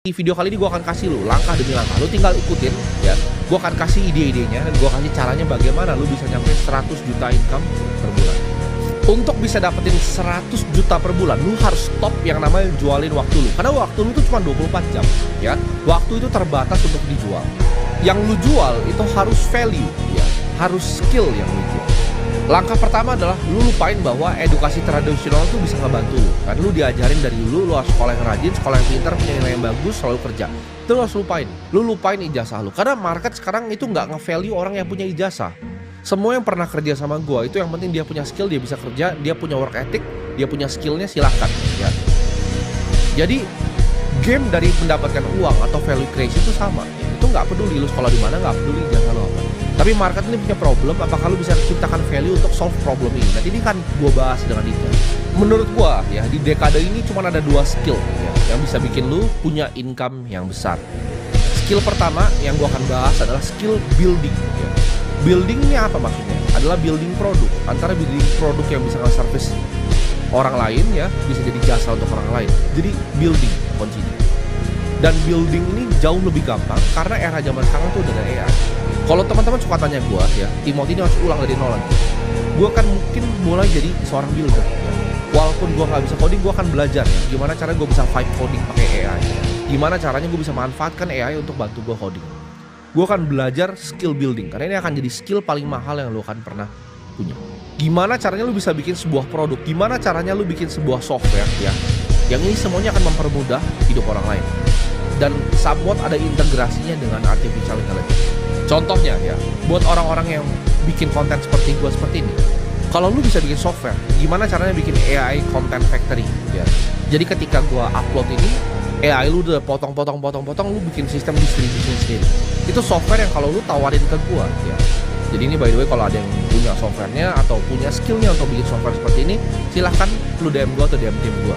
Di video kali ini gue akan kasih lu langkah demi langkah, lu tinggal ikutin ya. Gue akan kasih ide-idenya dan gue kasih caranya bagaimana lu bisa nyampe 100 juta income per bulan. Untuk bisa dapetin 100 juta per bulan, lu harus stop yang namanya jualin waktu lu. Karena waktu lu tuh cuma 24 jam ya. Waktu itu terbatas untuk dijual. Yang lu jual itu harus value ya, harus skill yang lu jual. Langkah pertama adalah lu lupain bahwa edukasi tradisional tuh bisa ngebantu lu. Kan lu diajarin dari dulu, lu harus sekolah yang rajin, sekolah yang pintar, punya nilai yang bagus, selalu kerja. Itu lu harus lupain. Lu lupain ijazah lu. Karena market sekarang itu nggak nge-value orang yang punya ijazah. Semua yang pernah kerja sama gua itu yang penting dia punya skill, dia bisa kerja, dia punya work ethic, dia punya skillnya, silahkan ya. Jadi game dari mendapatkan uang atau value creation itu sama. Itu nggak peduli lu sekolah di mana, nggak peduli ijazah lu apa. Tapi market ini punya problem, apakah lu bisa ciptakan value untuk solve problem ini? Nanti ini kan gue bahas dengan detail. Menurut gue ya, di dekade ini cuma ada 2 skill ya, yang bisa bikin lu punya income yang besar. Skill pertama yang gue akan bahas adalah skill building ya. Building ini apa maksudnya? Adalah building produk. Antara building produk yang bisa nge-service orang lain ya, bisa jadi jasa untuk orang lain. Jadi building kuncinya. Dan building ini jauh lebih gampang karena era zaman sekarang tuh dengan AI. Kalau teman-teman suka tanya gue ya, Timothy ini harus ulang dari nol. Gue kan mungkin mulai jadi seorang builder ya. Walaupun gue nggak bisa coding, gue akan belajar ya. Gimana caranya gue bisa vibe coding pakai AI. Gimana caranya gue bisa manfaatkan AI untuk bantu gue coding. Gue akan belajar skill building karena ini akan jadi skill paling mahal yang lo akan pernah punya. Gimana caranya lo bisa bikin sebuah produk? Gimana caranya lo bikin sebuah software ya? Yang ini semuanya akan mempermudah hidup orang lain. Dan somewhat ada integrasinya dengan artificial intelligence. Contohnya ya, buat orang-orang yang bikin konten seperti gue seperti ini, kalau lu bisa bikin software, gimana caranya bikin AI content factory ya. Jadi ketika gue upload ini, AI lu udah potong, lu bikin sistem distribusi sendiri. Itu software yang kalau lu tawarin ke gue ya. Jadi ini by the way, kalau ada yang punya softwarenya atau punya skillnya untuk bikin software seperti ini, silahkan lu DM gue atau DM tim gue.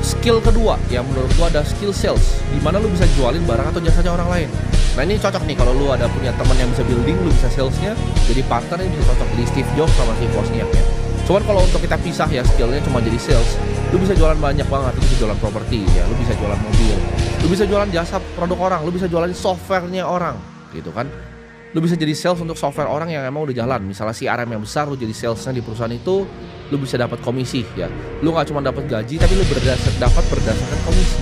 Skill kedua yang menurut gue ada skill sales, di mana lu bisa jualin barang atau jasanya orang lain. Nah ini cocok nih kalau lu ada punya teman yang bisa building, lu bisa salesnya, jadi partner ini bisa cocok di Steve Jobs sama si Wozniak ya. Cuman kalau untuk kita pisah ya, skillnya cuma jadi sales, lu bisa jualan banyak banget, lu bisa jualan properti ya, lu bisa jualan mobil, lu bisa jualan jasa produk orang, lu bisa jualan softwarenya orang, gitu kan. Lu bisa jadi sales untuk software orang yang emang udah jalan. Misalnya CRM yang besar, lu jadi salesnya di perusahaan itu, lu bisa dapat komisi ya. Lu nggak cuma dapat gaji, tapi lu dapat berdasarkan komisi.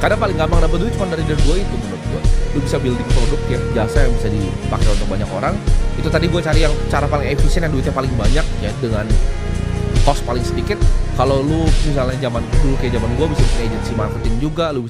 Karena paling gampang dapat duit cuma dari gue itu menurut gue. Lu bisa building produk ya, jasa yang bisa dipakai untuk banyak orang. Itu tadi gue cari yang cara paling efisien yang duitnya paling banyak ya, dengan cost paling sedikit. Kalau lu misalnya zaman dulu kayak zaman gue bisa bikin agency marketing juga, lu